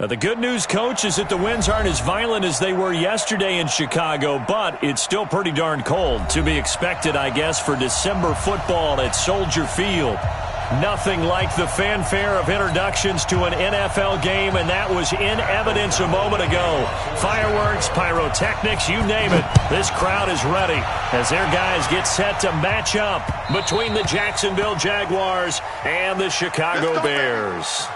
The good news, Coach, is that the winds aren't as violent as they were yesterday in Chicago, but it's still pretty darn cold. To be expected, I guess, for December football at Soldier Field. Nothing like the fanfare of introductions to an NFL game, and that was in evidence a moment ago. Fireworks, pyrotechnics, you name it. This crowd is ready as their guys get set to match up between the Jacksonville Jaguars and the Chicago Bears.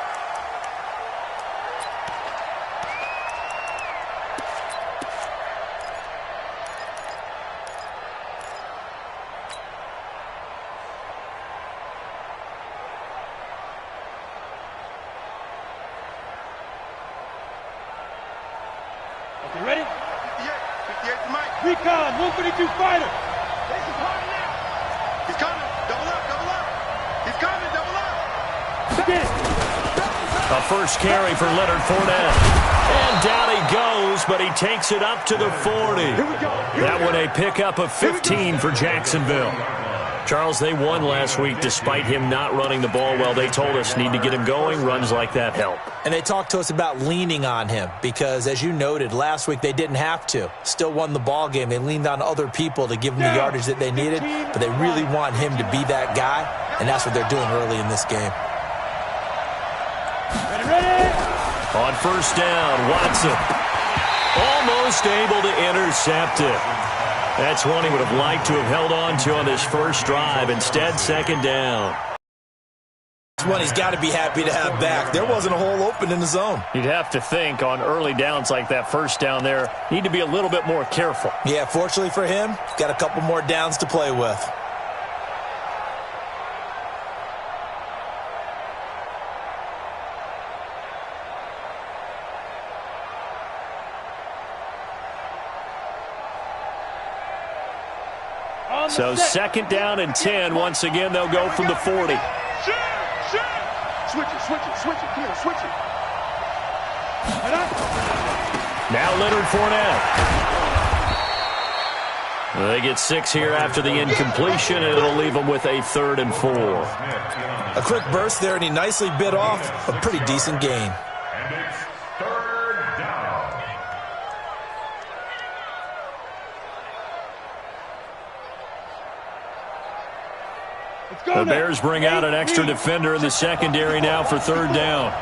You ready? Yeah, Mike. Recon, 152 fighter. This is hard now. He's coming. Double up, double up. He's coming, double up. A first carry for Leonard Fournette. And down he goes, but he takes it up to the 40. That one a pickup of 15 for Jacksonville. Charles, they won last week despite him not running the ball well. They told us need to get him going. Runs like that help. And they talked to us about leaning on him because, as you noted, last week they didn't have to. Still won the ball game. They leaned on other people to give them the yardage that they needed, but they really want him to be that guy, and that's what they're doing early in this game. Ready? On first down, Watson almost able to intercept it. That's one he would have liked to have held on to on this first drive. Instead, second down. This one he's got to be happy to have back. There wasn't a hole open in the zone. You'd have to think on early downs like that first down there, need to be a little bit more careful. Yeah, fortunately for him, got a couple more downs to play with. So second down and 10. Once again, they'll go from the 40. Switch it, switch it, come on, switch it. Now Leonard Fournette. They get 6 here after the incompletion, and it'll leave them with a 3rd and 4. A quick burst there, and he nicely bit off a pretty decent gain. The Bears bring out an extra defender in the secondary now for 3rd down.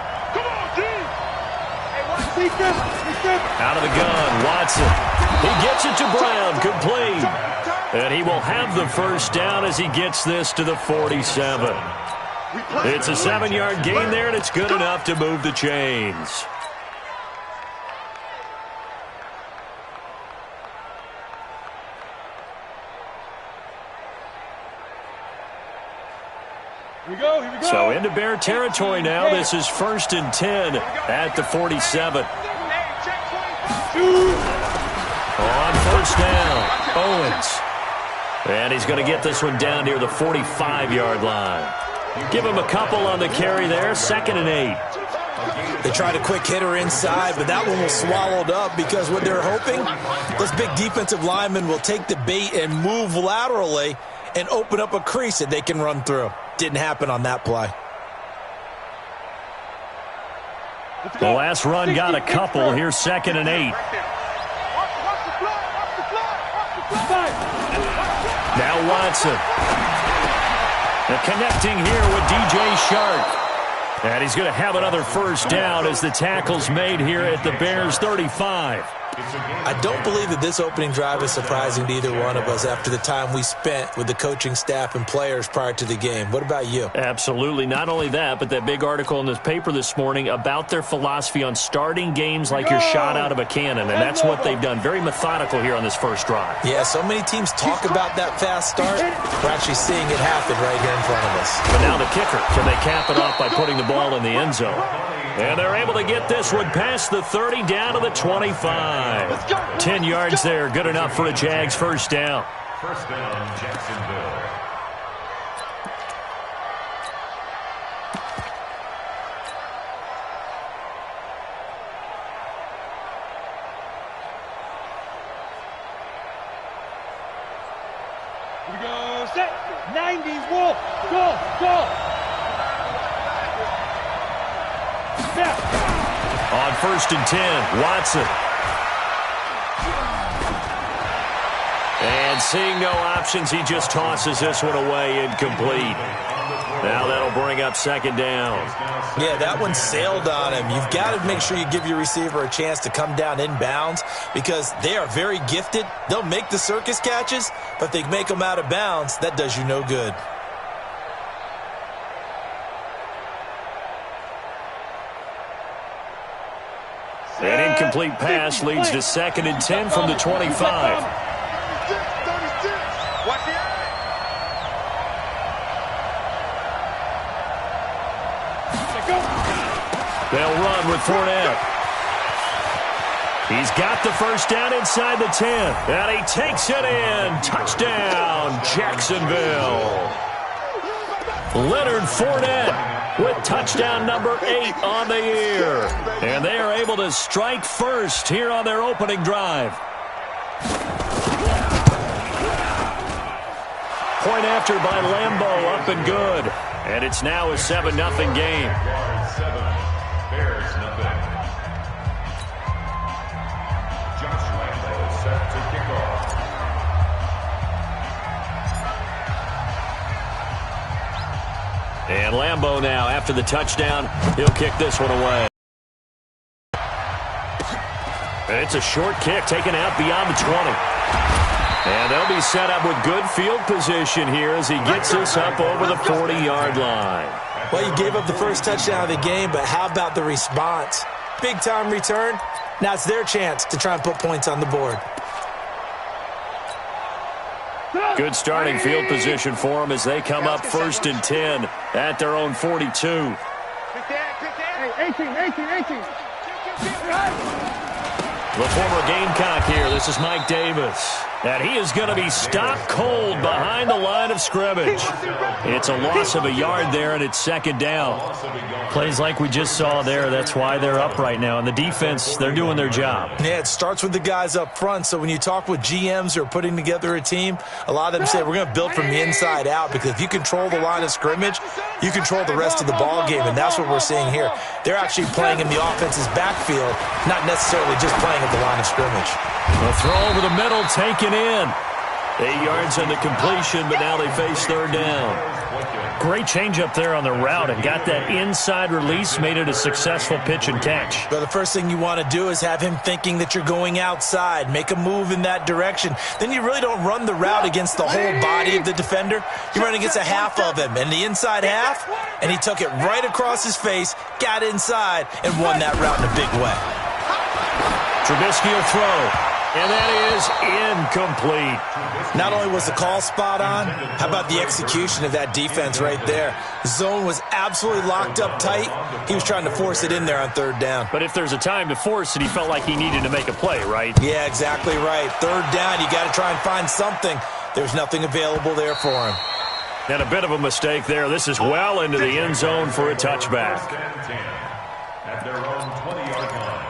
Out of the gun, Watson. He gets it to Brown, complete. And he will have the first down as he gets this to the 47. It's a 7-yard gain there, and it's good enough to move the chains. Here we go. So into Bear territory now. This is 1st and 10 at the 47. On first down, Owens. And he's going to get this one down near the 45-yard line. Give him a couple on the carry there. 2nd and 8. They tried a quick hitter inside, but that one was swallowed up because what they're hoping, those big defensive linemen will take the bait and move laterally and open up a crease that they can run through. Didn't happen on that play. The last run got a couple. Here's 2nd and 8. Now Watson. And connecting here with DJ Shark. And he's going to have another first down as the tackle's made here at the Bears' 35. I don't believe that this opening drive is surprising to either one of us after the time we spent with the coaching staff and players prior to the game. What about you? Absolutely. Not only that, but that big article in the paper this morning about their philosophy on starting games like you're shot out of a cannon, and that's what they've done. Very methodical here on this first drive. Yeah, so many teams talk about that fast start. We're actually seeing it happen right here in front of us. But now the kicker. Can they cap it off by putting the ball in the end zone? And they're able to get this one past the 30 down to the 25. 10 yards there. Good enough for a Jags first down. First down, Jacksonville. Here we go, set, 90, Wolf, go. On first and 10. Watson. And seeing no options, he just tosses this one away, incomplete. Now that'll bring up second down. Yeah, that one sailed on him. You've got to make sure you give your receiver a chance to come down inbounds because they are very gifted. They'll make the circus catches, but if they make them out of bounds, that does you no good. An incomplete pass leads to second and 10 from the 25. They'll run with Fournette. He's got the first down inside the 10. And he takes it in. Touchdown, Jacksonville. Leonard Fournette with touchdown number 8 on the year. And they are able to strike first here on their opening drive. Point after by Lambeau, up and good. And it's now a 7-0 game. Bears nothing. Josh Lambeau set to kick off. And Lambeau now, after the touchdown, he'll kick this one away. And it's a short kick taken out beyond the 20. And they'll be set up with good field position here as he gets this up over the 40-yard line. Well, you gave up the first touchdown of the game, but how about the response? Big-time return. Now it's their chance to try and put points on the board. Good starting field position for them as they come up first and 10 at their own 42. 18. The former Gamecock here. This is Mike Davis. And he is going to be stopped cold behind the line of scrimmage. It's a loss of a yard there, and it's second down. Plays like we just saw there. That's why they're up right now. And the defense, they're doing their job. Yeah, it starts with the guys up front. So when you talk with GMs who are putting together a team, a lot of them say we're going to build from the inside out because if you control the line of scrimmage, you control the rest of the ball game, and that's what we're seeing here. They're actually playing in the offense's backfield, not necessarily just playing at the line of scrimmage. A throw over the middle, taken in. 8 yards on the completion, but now they face third down. Great changeup there on the route and got that inside release, made it a successful pitch and catch. But the first thing you want to do is have him thinking that you're going outside, make a move in that direction. Then you really don't run the route against the whole body of the defender. You run against a half of him, and the inside half, and he took it right across his face, got inside, and won that route in a big way. Trubisky will throw. And that is incomplete. Not only was the call spot on, how about the execution of that defense right there? The zone was absolutely locked up tight. He was trying to force it in there on third down. But if there's a time to force it, he felt like he needed to make a play, right? Yeah, exactly right. Third down, you got to try and find something. There's nothing available there for him. And a bit of a mistake there. This is well into the end zone for a touchback. At their own 20-yard line.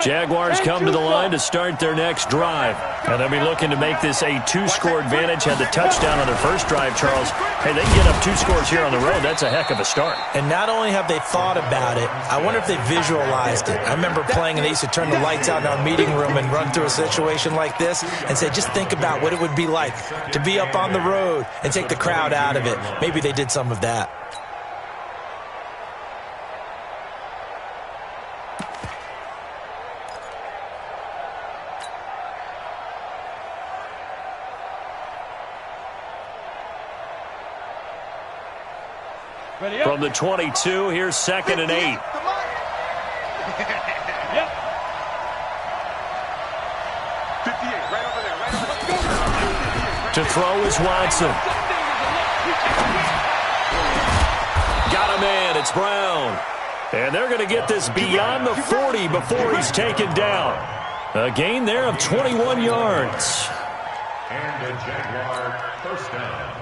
Jaguars come to the line to start their next drive. And they'll be looking to make this a 2-score advantage. Had the touchdown on their first drive, Charles. Hey, they can get up 2 scores here on the road. That's a heck of a start. And not only have they thought about it, I wonder if they visualized it. I remember playing and they used to turn the lights out in our meeting room and run through a situation like this and say, just think about what it would be like to be up on the road and take the crowd out of it. Maybe they did some of that. From the 22, here's second and 8. To throw is Watson. Got a man, it's Brown. And they're going to get this beyond the 40 before he's taken down. A gain there of 21 yards. And a Jaguar first down.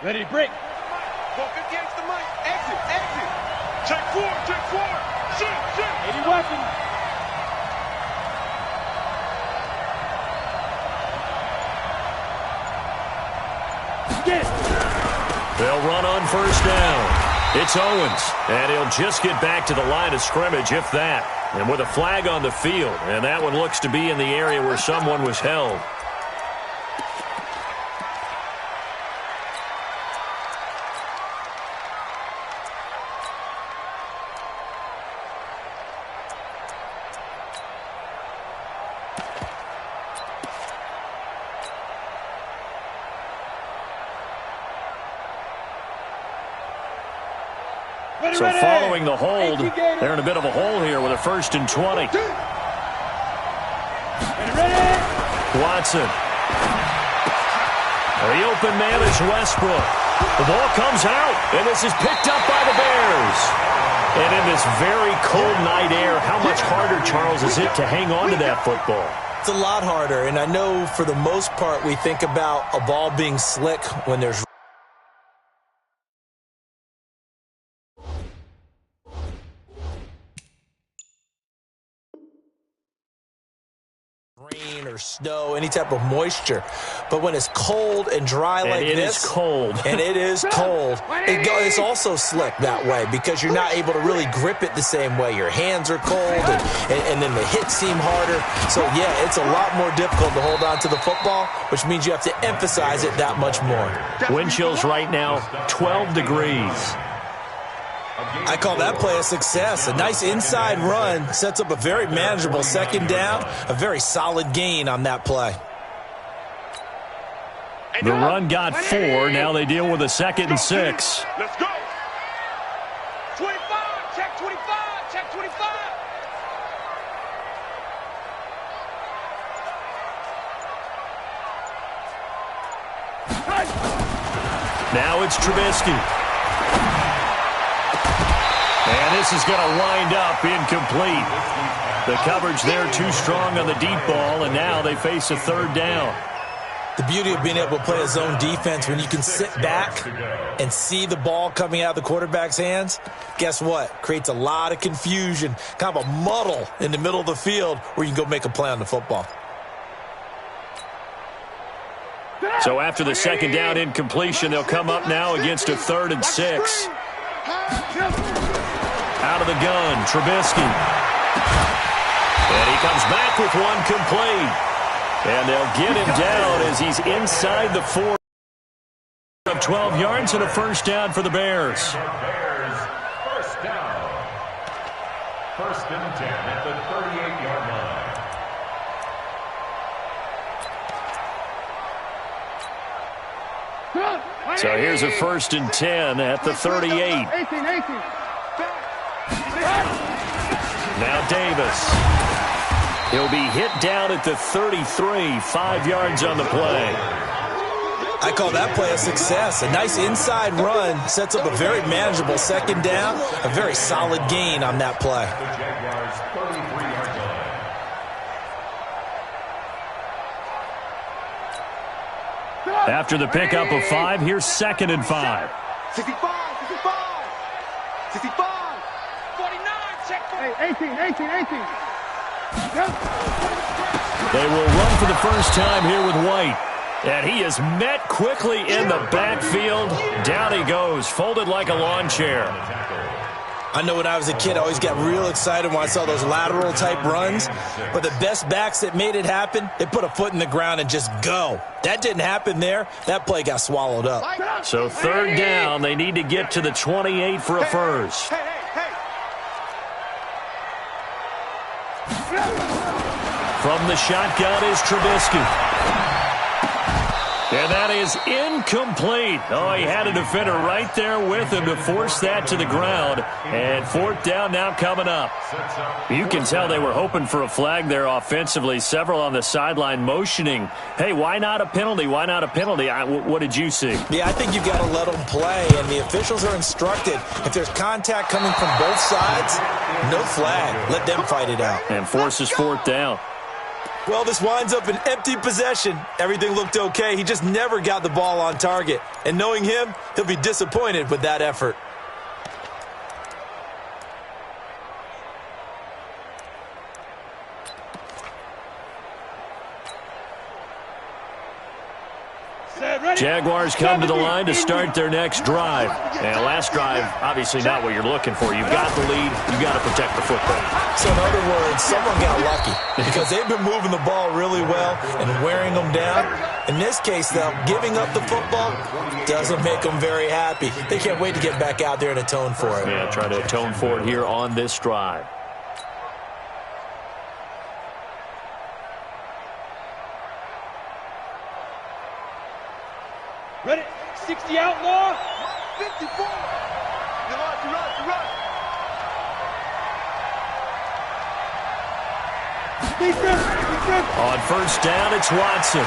Ready to break. Go 58 to the mic. Exit. Check 4. Any weapons? They'll run on first down. It's Owens, and he'll just get back to the line of scrimmage, if that. And with a flag on the field, and that one looks to be in the area where someone was held. So following the hold, they're in a bit of a hole here with a 1st and 20. Watson. The open man is Westbrook. The ball comes out, and this is picked up by the Bears. And in this very cold night air, how much harder, Charles, is it to hang on to that football? It's a lot harder, and I know for the most part we think about a ball being slick when there's rain or snow, any type of moisture. But when it's cold and dry like this, it's cold. And it is cold, it's also slick that way because you're not able to really grip it the same way. Your hands are cold, and then the hits seem harder. So, yeah, it's a lot more difficult to hold on to the football, which means you have to emphasize it that much more. Wind chills right now, 12 degrees. I call that play a success. A nice inside run sets up a very manageable 2nd down, a very solid gain on that play. The run got 4. Now they deal with a 2nd and 6. Let's go. 25, check 25, check 25. Now it's Trubisky. And this is going to wind up incomplete. The coverage there too strong on the deep ball, and now they face a 3rd down. The beauty of being able to play a zone defense when you can sit back and see the ball coming out of the quarterback's hands, guess what? Creates a lot of confusion, kind of a muddle in the middle of the field where you can go make a play on the football. So after the 2nd down incompletion, they'll come up now against a 3rd and 6. Out of the gun, Trubisky. And he comes back with one complete. And they'll get him down as he's inside the 4 of 12 yards and a 1st down for the Bears. First down. 1st and 10 at the 38-yard line. So here's a 1st and 10 at the 38. 18. Now Davis. He'll be hit down at the 33, 5 yards on the play. I call that play a success. A nice inside run sets up a very manageable 2nd down, a very solid gain on that play. After the pickup of 5, here's 2nd and 5. 65, 49, check 18. They will run for the first time here with White. And he is met quickly in the backfield. Down he goes, folded like a lawn chair. I know when I was a kid, I always got real excited when I saw those lateral-type runs. But the best backs that made it happen, they put a foot in the ground and just go. That didn't happen there. That play got swallowed up. So 3rd down, they need to get to the 28 for a first. From the shotgun is Trubisky. And that is incomplete. Oh, he had a defender right there with him to force that to the ground. And 4th down now coming up. You can tell they were hoping for a flag there offensively. Several on the sideline motioning. Hey, why not a penalty? Why not a penalty? What did you see? Yeah, I think you've got to let them play. And the officials are instructed, if there's contact coming from both sides, no flag. Let them fight it out. And forces 4th down. Well, this winds up an empty possession. Everything looked okay. He just never got the ball on target. And knowing him, he'll be disappointed with that effort. Jaguars come to the line to start their next drive. And last drive, obviously not what you're looking for. You've got the lead. You've got to protect the football. So in other words, someone got lucky because they've been moving the ball really well and wearing them down. In this case, though, giving up the football doesn't make them very happy. They can't wait to get back out there and atone for it. Yeah, try to atone for it here on this drive. Ready? 60 outlaw. 54. You run. Defense. On first down, it's Watson.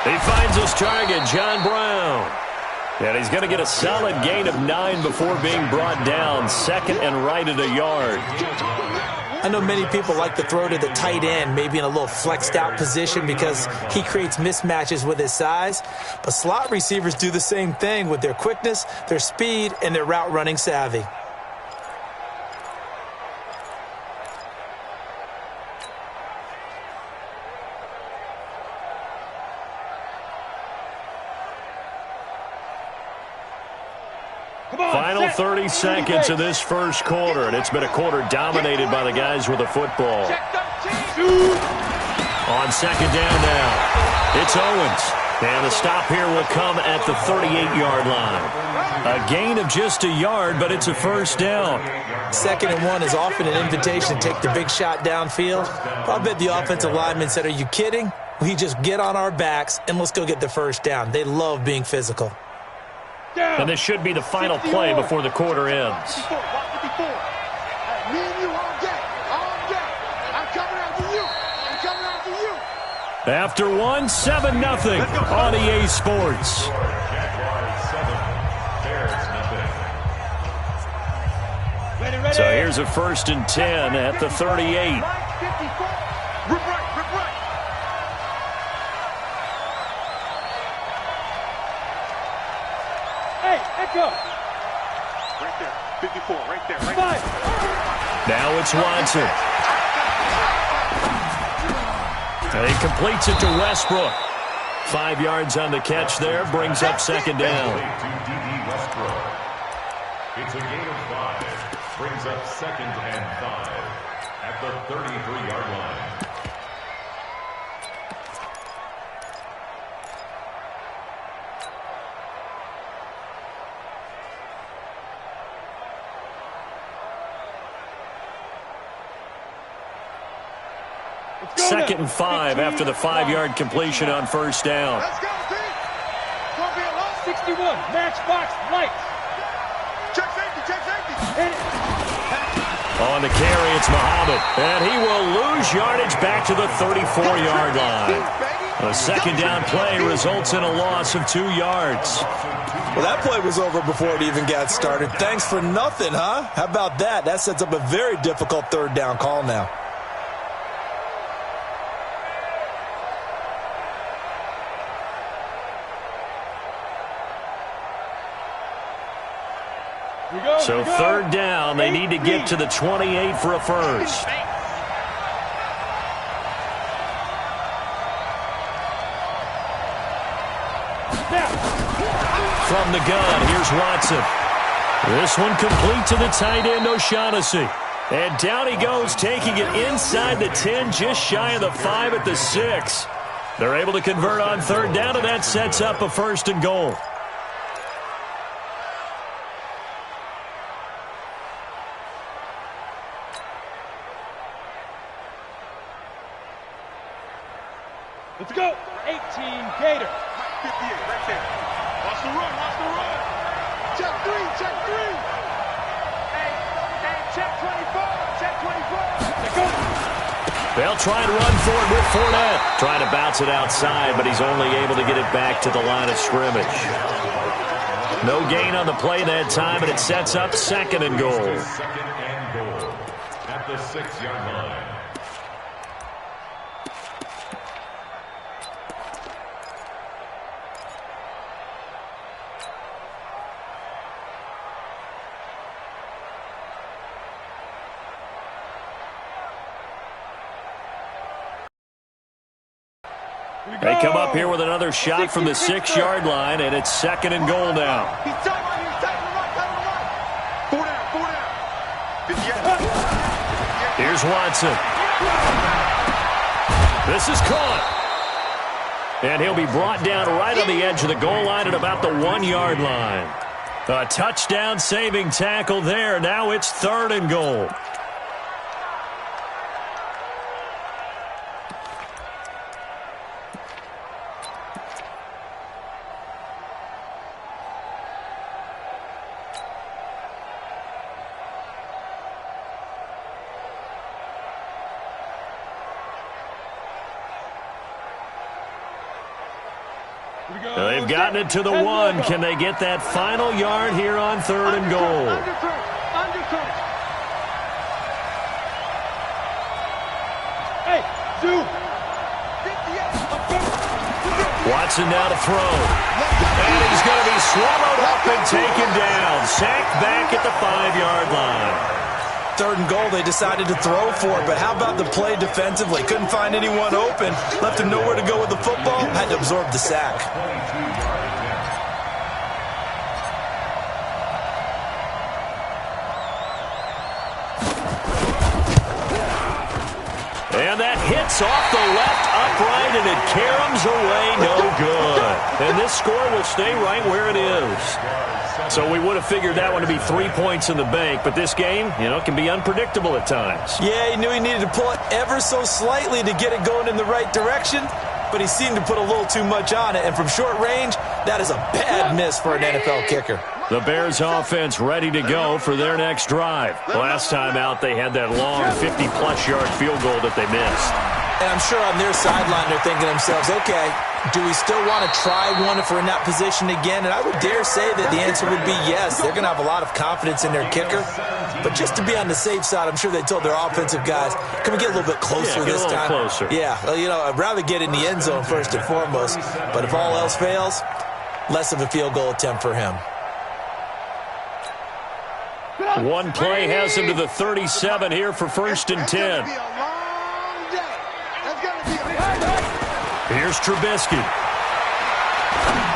He finds his target, John Brown. And he's going to get a solid gain of 9 before being brought down. Second and right at a yard. I know many people like to throw to the tight end, maybe in a little flexed out position because he creates mismatches with his size. But slot receivers do the same thing with their quickness, their speed, and their route running savvy. Final 30 seconds of this first quarter, and it's been a quarter dominated by the guys with the football. On second down now, it's Owens. And the stop here will come at the 38-yard line. A gain of just a yard, but it's a first down. 2nd and 1 is often an invitation to take the big shot downfield. I bet the offensive lineman said, "Are you kidding? We just get on our backs and let's go get the first down." They love being physical. And this should be the final play before the quarter ends. After one, 7-0 on EA Sports. So here's a 1st and 10 at the 38. Right there, 54, right there. Now it's Watson. And he completes it to Westbrook. 5 yards on the catch there, brings up second down. It's a gain of 5, brings up 2nd and 5 at the 33-yard line. Second and 5 after the 5-yard completion on first down. Let's go, team. 61, match box, lights. Check safety. Hit it. On the carry, it's Muhammad. And he will lose yardage back to the 34-yard line. A second down play results in a loss of 2 yards. Well, that play was over before it even got started. Thanks for nothing, huh? How about that? That sets up a very difficult 3rd down call now. So 3rd down, they need to get to the 28 for a first. From the gun, here's Watson. This one complete to the tight end, O'Shaughnessy. And down he goes, taking it inside the 10, just shy of the 5 at the 6. They're able to convert on 3rd down, and that sets up a 1st and goal. Let's go. 18, Gator. 58, right there. Watch the run. Check 3. Hey, check 24. Check 24. Let's go. They'll try and run for it with Fournette. Trying to bounce it outside, but he's only able to get it back to the line of scrimmage. No gain on the play that time, and it sets up 2nd and goal. 2nd and goal at the 6-yard line. They come up here with another shot from the 6-yard line, and it's 2nd and goal now. Here's Watson. This is caught. And he'll be brought down right on the edge of the goal line at about the 1-yard line. A touchdown-saving tackle there. Now it's 3rd and goal. They've gotten it to the 1. Can they get that final yard here on 3rd and goal? Watson now to throw. And he's going to be swallowed up and taken down. Sacked back at the 5-yard line. 3rd and goal, they decided to throw for it, but how about the play defensively? Couldn't find anyone open, left him nowhere to go with the football, had to absorb the sack. And that hits off the left upright, and it caroms away, no good. And this score will stay right where it is. So we would have figured that one to be 3 points in the bank, but this game, can be unpredictable at times. Yeah, he knew he needed to pull it ever so slightly to get it going in the right direction, but he seemed to put a little too much on it, and from short range, that is a bad miss for an NFL kicker. The Bears offense ready to go for their next drive. Last time out, they had that long 50-plus yard field goal that they missed. And I'm sure on their sideline they're thinking to themselves, okay, do we still want to try one if we're in that position again? And I would dare say that the answer would be yes. They're going to have a lot of confidence in their kicker. But just to be on the safe side, I'm sure they told their offensive guys, can we get a little bit closer this time? Closer. Yeah, well, I'd rather get in the end zone first and foremost. But if all else fails, less of a field goal attempt for him. One play has him to the 37 here for 1st and 10. Here's Trubisky.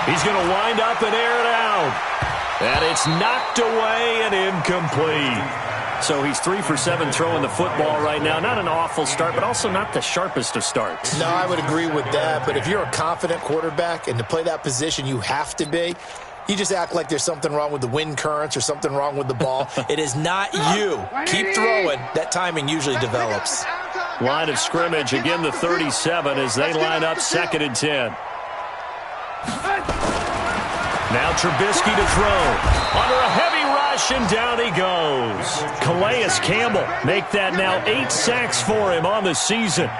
He's going to wind up and air it out. And it's knocked away and incomplete. So he's 3 for 7 throwing the football right now. Not an awful start, but also not the sharpest of starts. No, I would agree with that. But if you're a confident quarterback and to play that position, you have to be. You just act like there's something wrong with the wind currents or something wrong with the ball. It is not you. Keep throwing. That timing usually develops. Line of scrimmage, again the 37 as they line up 2nd and 10. Now Trubisky to throw. Under a heavy rush, and down he goes. Calais Campbell make that now 8 sacks for him on the season.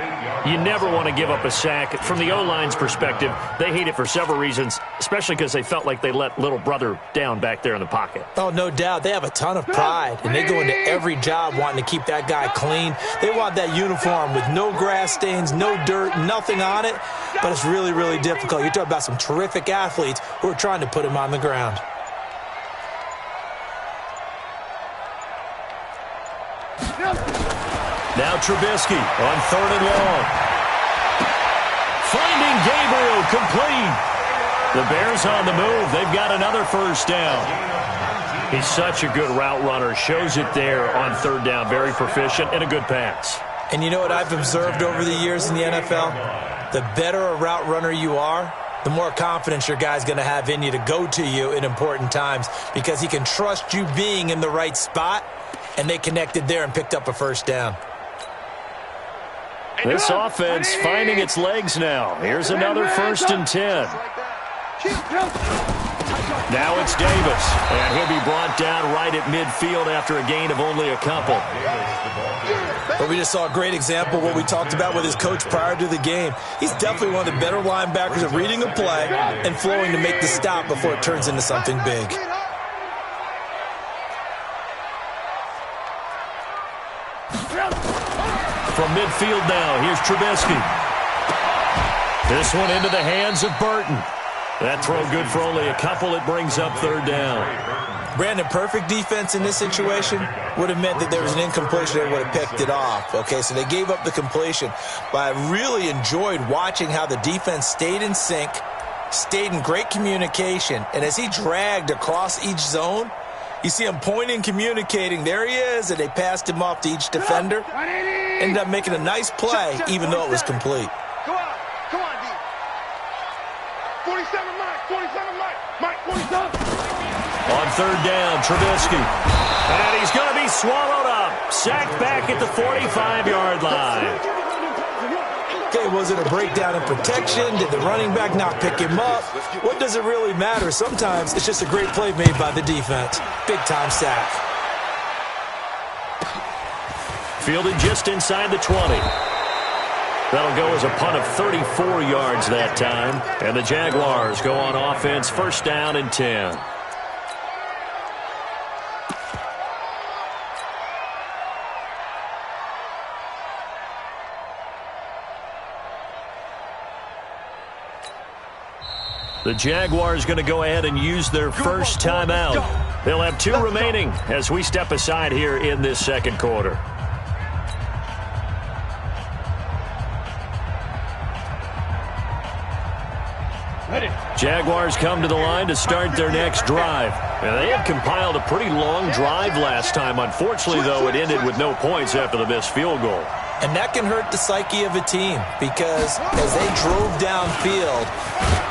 You never want to give up a sack. From the O-line's perspective, they hate it for several reasons, especially because they felt like they let little brother down back there in the pocket. Oh, no doubt. They have a ton of pride, and they go into every job wanting to keep that guy clean. They want that uniform with no grass stains, no dirt, nothing on it, but it's really, really difficult. You're talking about some terrific athletes who are trying to put him on the ground. Now Trubisky on 3rd and long. Finding Gabriel complete. The Bears on the move. They've got another 1st down. He's such a good route runner. Shows it there on 3rd down. Very proficient and a good pass. And you know what I've observed over the years in the NFL? The better a route runner you are, the more confidence your guy's going to have in you to go to you in important times because he can trust you being in the right spot, and they connected there and picked up a 1st down. This offense finding its legs now. Here's another 1st and 10. Now it's Davis, and he'll be brought down right at midfield after a gain of only a couple. But we just saw a great example of what we talked about with his coach prior to the game. He's definitely one of the better linebackers at reading a play and flowing to make the stop before it turns into something big. From midfield now, here's Trubisky. This one into the hands of Burton. That throw good for only a couple. It brings up 3rd down. Brandon, perfect defense in this situation would have meant that there was an incompletion. They would have picked it off. Okay, so they gave up the completion. But I really enjoyed watching how the defense stayed in sync, stayed in great communication. And as he dragged across each zone, you see him pointing, communicating. There he is, and they passed him off to each defender. Ended up making a nice play, even though it was complete. Come on, D. 47, Mike. 47, Mike. 47. On third down, Trubisky. And he's going to be swallowed up. Sacked back at the 45-yard line. Okay, was it a breakdown in protection? Did the running back not pick him up? What does it really matter? Sometimes it's just a great play made by the defense. Big-time sack. Fielded just inside the 20. That'll go as a punt of 34 yards that time. And the Jaguars go on offense, first down and 10. The Jaguars going to go ahead and use their first timeout. They'll have 2 remaining as we step aside here in this second quarter. Jaguars come to the line to start their next drive. And they had compiled a pretty long drive last time. Unfortunately, though, it ended with no points after the missed field goal. And that can hurt the psyche of a team because as they drove downfield,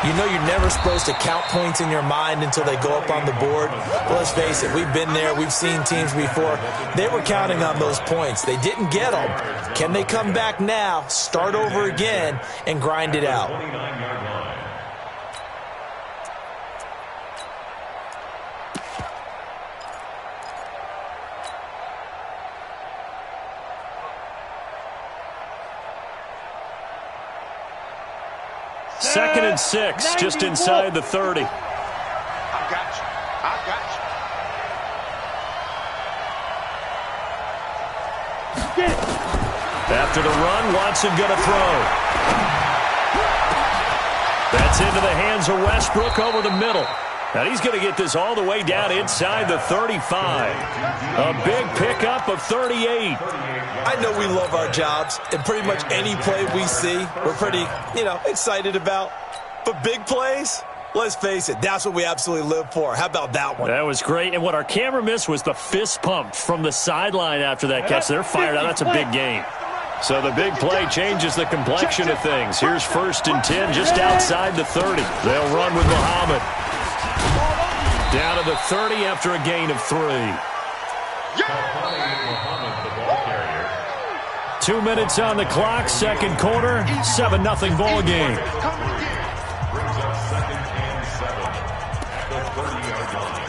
you know you're never supposed to count points in your mind until they go up on the board. Well, let's face it, we've been there. We've seen teams before. They were counting on those points. They didn't get them. Can they come back now, start over again, and grind it out? Second and 6, just inside the 30. I got you. After the run, Watson going to throw. That's into the hands of Westbrook over the middle. And he's going to get this all the way down inside the 35. A big pickup of 38. I know we love our jobs, and pretty much any play we see, we're pretty, excited about. But big plays, let's face it, that's what we absolutely live for. How about that one? That was great. And what our camera missed was the fist pump from the sideline after that catch. They're fired out. That's a big gain. So the big play changes the complexion of things. Here's first and 10 just outside the 30. They'll run with Muhammad. Down to the 30 after a gain of 3. 2 minutes on the clock, second quarter, 7-0 ball game. Brings up second and 7 at the 30-yard line.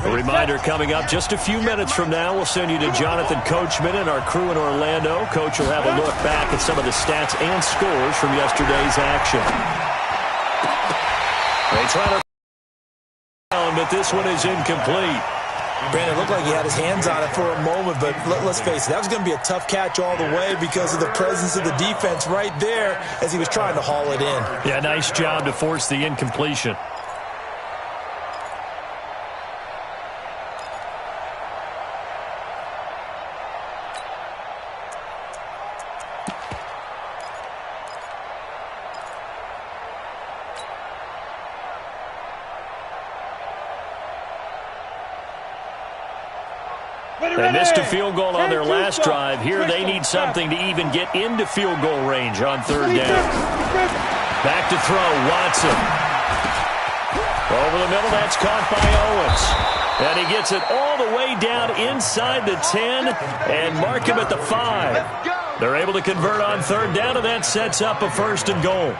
A reminder coming up just a few minutes from now, we'll send you to Jonathan Coachman and our crew in Orlando. Coach will have a look back at some of the stats and scores from yesterday's action. They try to but this one is incomplete. Brandon, it looked like he had his hands on it for a moment, but let's face it, that was going to be a tough catch all the way because of the presence of the defense right there as he was trying to haul it in. Yeah, nice job to force the incompletion. They missed a field goal on their last drive. Here they need something to even get into field goal range on third down. Back to throw, Watson. Over the middle, that's caught by Owens. And he gets it all the way down inside the 10 and mark him at the 5. They're able to convert on third down, and that sets up a first and goal.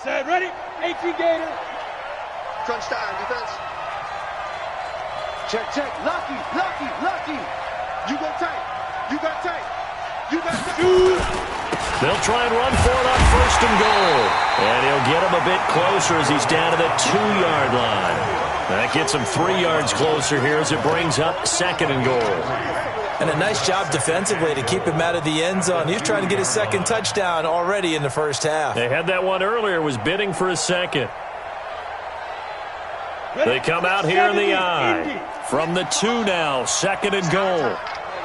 Set, ready? 18 Gator. Crunch time, defense. Check, check. Lucky, lucky, lucky. You go tight. You got tight. You got tight. They'll try and run for it on first and goal. And he'll get him a bit closer as he's down to the 2-yard line. That gets him 3 yards closer here as it brings up second and goal. And a nice job defensively to keep him out of the end zone. He was trying to get his second touchdown already in the first half. They had that one earlier, was bidding for a second. They come out here in the I. From the 2 now, second and goal.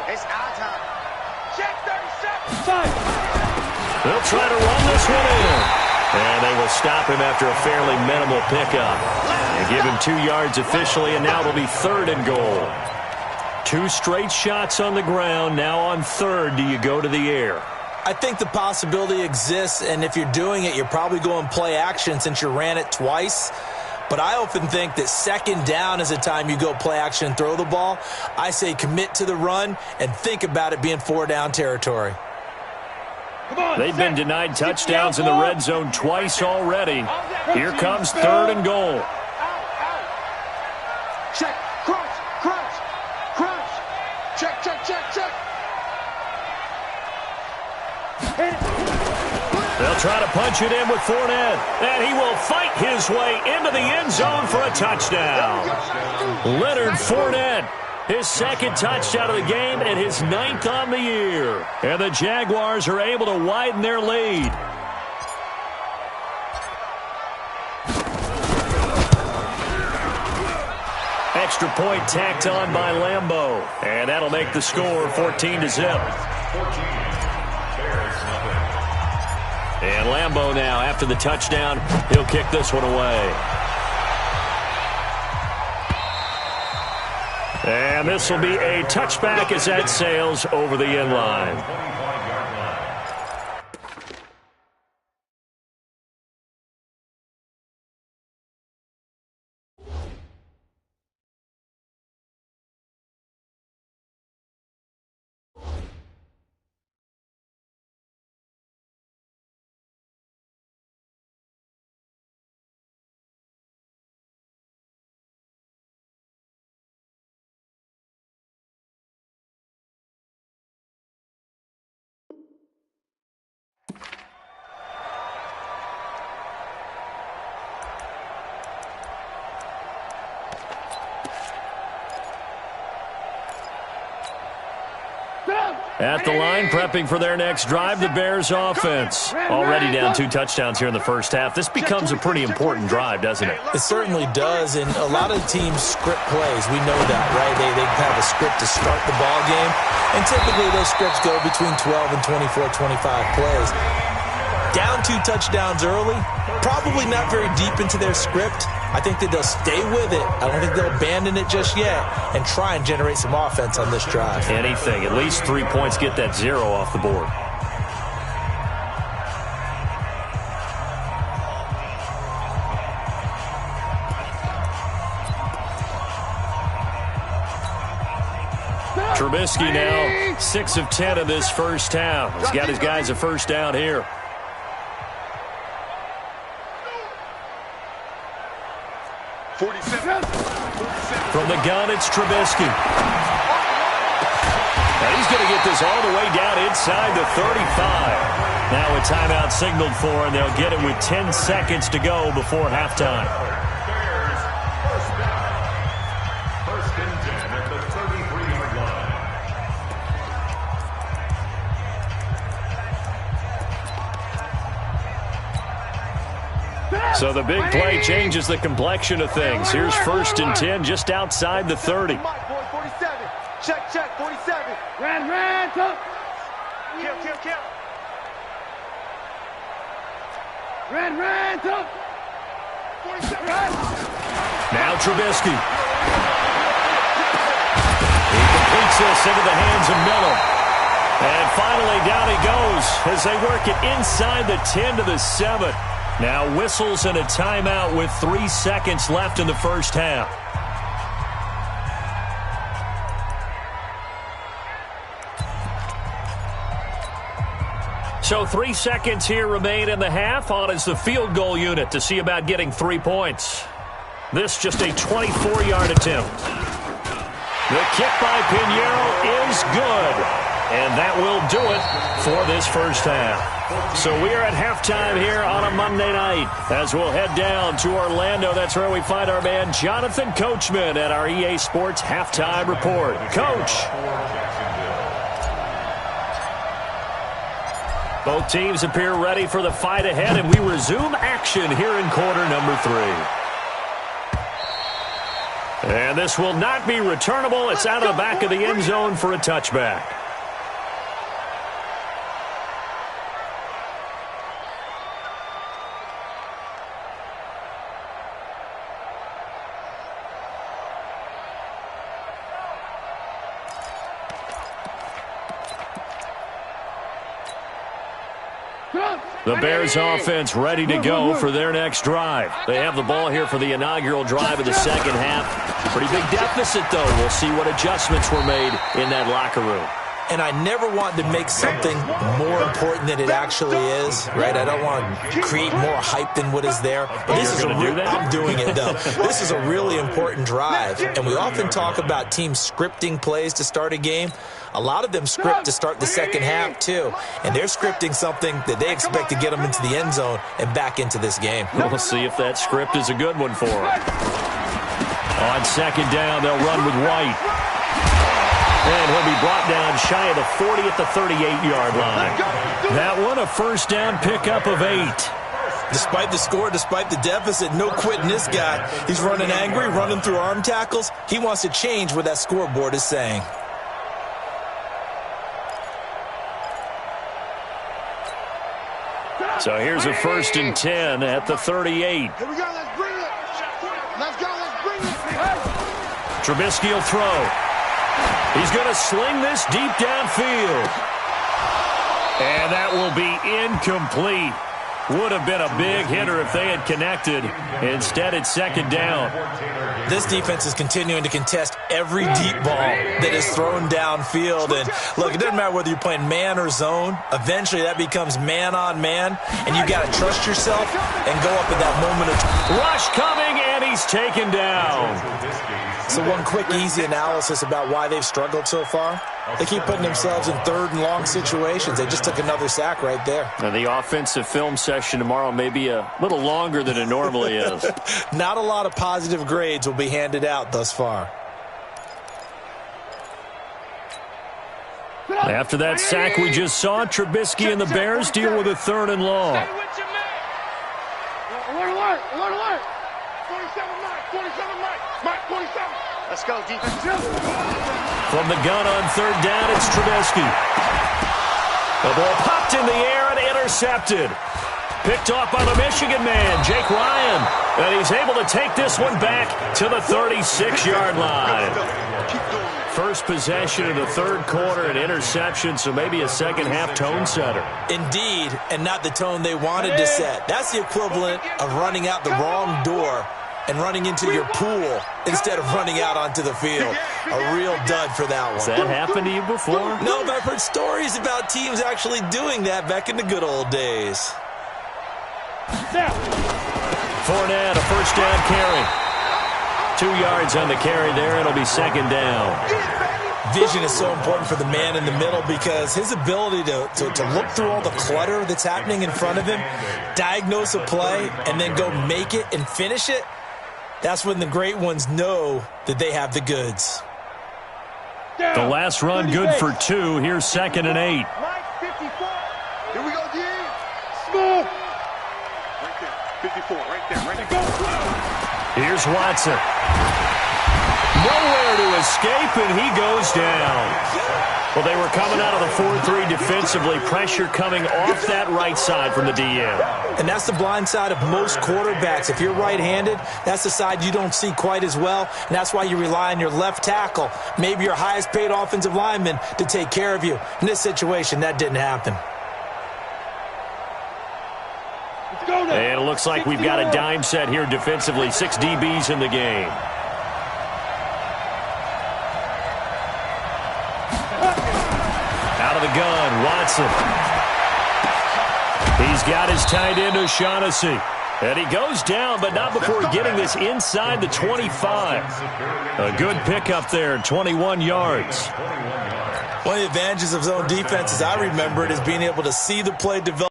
It's our time. Check 37. They'll try to run this one in. And they will stop him after a fairly minimal pickup. They give him 2 yards officially, and now it'll be third and goal. 2 straight shots on the ground. Now on third, do you go to the air? I think the possibility exists, and if you're doing it, you're probably going play action since you ran it twice. But I often think that second down is a time you go play action and throw the ball. I say commit to the run and think about it being 4-down territory. They've been denied touchdowns in the red zone twice already. Here comes third and goal. Check, crunch, crunch, crunch. Check, check, check, check. They'll try to punch it in with Fournette. And he will fight his way into the end zone for a touchdown. Leonard Fournette, his second touchdown of the game and his 9th on the year. And the Jaguars are able to widen their lead. Extra point tacked on by Lambeau. And that'll make the score 14-0. And Lambeau now, after the touchdown, he'll kick this one away. And this will be a touchback as that sails over the end line. At the line, prepping for their next drive, the Bears offense. Already down 2 touchdowns here in the first half. This becomes a pretty important drive, doesn't it? It certainly does, and a lot of teams script plays. We know that, right? They have a script to start the ball game, and typically those scripts go between 12 and 24, 25 plays. Down 2 touchdowns early, probably not very deep into their script. I think that they'll stay with it. I don't think they'll abandon it just yet and try and generate some offense on this drive. Anything. At least 3 points, get that 0 off the board. Trubisky now 6 of 10 in this first half. He's got his guys a first down here. From the gun, it's Trubisky. And he's going to get this all the way down inside the 35. Now a timeout signaled for, and they'll get it with 10 seconds to go before halftime. Bears, first down. First and 10 at the 33-yard line. So the big play changes the complexion of things. Here's first and 10 just outside the 30. Check, check, 47. Ran, kill. Ran, kill. 47. Now Trubisky. He completes this into the hands of Miller. And finally down he goes as they work it inside the 10 to the 7. Now whistles and a timeout with 3 seconds left in the first half. So 3 seconds here remain in the half. On is the field goal unit to see about getting 3 points. This just a 24-yard attempt. The kick by Pinheiro is good. And that will do it for this first half. So we are at halftime here on a Monday night as we'll head down to Orlando. That's where we find our man Jonathan Coachman at our EA Sports Halftime Report. Coach. Both teams appear ready for the fight ahead, and we resume action here in quarter number 3. And this will not be returnable. It's out of the back of the end zone for a touchback. The Bears offense ready to go for their next drive. They have the ball here for the inaugural drive of the second half. Pretty big deficit, though. We'll see what adjustments were made in that locker room. And I never want to make something more important than it actually is, right? I don't want to create more hype than what is there. But this is I'm doing it, though. This is a really important drive. And we often talk about teams scripting plays to start a game. A lot of them script to start the second half, too. And they're scripting something that they expect to get them into the end zone and back into this game. We'll see if that script is a good one for them. On second down, they'll run with White. And he'll be brought down shy of the 40 at the 38-yard line. That one, a first down pickup of 8. Despite the score, despite the deficit, no quitting this guy. He's running angry, running through arm tackles. He wants to change what that scoreboard is saying. So here's a 1st and 10 at the 38. Here we go, let's bring it. Let's go, let's bring it. Trubisky will throw. He's going to sling this deep downfield. And that will be incomplete. Would have been a big hitter if they had connected. Instead, it's second down. This defense is continuing to contest every deep ball that is thrown downfield. And, look, it doesn't matter whether you're playing man or zone. Eventually, that becomes man on man. And you got to trust yourself and go up at that moment of rush coming, and he's taken down. So one quick, easy analysis about why they've struggled so far. They keep putting themselves in third and long situations. They just took another sack right there. Now, the offensive film session tomorrow may be a little longer than it normally is. Not a lot of positive grades will be handed out thus far. After that sack we just saw, Trubisky and the Bears deal with a 3rd and long. Alert, alert, alert, alert. 27 Mike, 27 Mike, 27. Let's go, defense. From the gun on 3rd down, it's Trubisky. The ball popped in the air and intercepted. Picked off by the Michigan man, Jake Ryan. And he's able to take this one back to the 36-yard line. First possession of the 3rd quarter, an interception, so maybe a second-half tone setter. Indeed, and not the tone they wanted to set. That's the equivalent of running out the wrong door and running into your pool instead of running out onto the field. A real dud for that one. Has that happened to you before? No, but I've heard stories about teams actually doing that back in the good old days. Fournette, a first down carry. 2 yards on the carry there. It'll be second down. Vision is so important for the man in the middle because his ability to look through all the clutter that's happening in front of him, diagnose a play, and then go make it and finish it, that's when the great ones know that they have the goods. The last run good for 2. Here's 2nd and 8. Mike, 54. Here we go, D. Smooth. Right there, 54, right there, right there. Go. Here's Watson. Nowhere to escape, and he goes down. Well, they were coming out of the 4-3 defensively. Pressure coming off that right side from the DM. And that's the blind side of most quarterbacks. If you're right-handed, that's the side you don't see quite as well. And that's why you rely on your left tackle, maybe your highest-paid offensive lineman, to take care of you. In this situation, that didn't happen. And it looks like we've got a dime set here defensively. 6 DBs in the game. Out of the gun, Watson. He's got his tight end, O'Shaughnessy. And he goes down, but not before getting this inside the 25. A good pickup there, 21 yards. One of the advantages of zone defense, as I remember it, is being able to see the play develop.